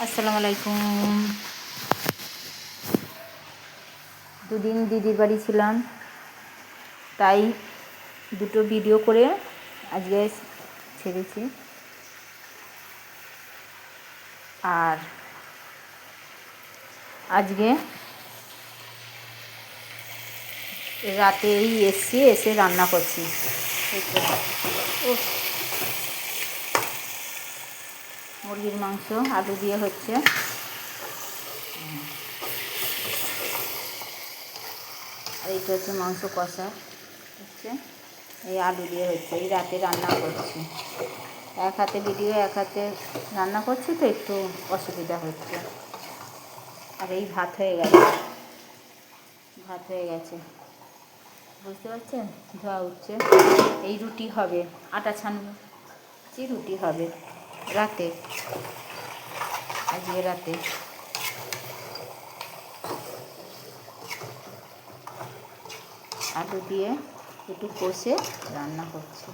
আসসালামু আলাইকুম। দুদিন দিদির বাড়ি ছিলাম, তাই দুটো ভিডিও করে আজকে ছেড়েছি। আর আজকে রাতেই এসে রান্না করছি। মুরগির মাংস আলু দিয়ে হচ্ছে। আর এইটা হচ্ছে মাংস কষা হচ্ছে, এই আলু দিয়ে হচ্ছে। এই রাতে রান্না করছি, এক হাতে ভিডিও এক হাতে রান্না করছি, তো একটু অসুবিধা হচ্ছে। আর এই ভাত হয়ে গেছে, বুঝতে পারছেন? ধোয়া উঠছে। এই রুটি হবে, আটা ছানছি, রুটি হবে রাতে, আজকে রাতে। আলু দিয়ে একটু কষে রান্না করছি।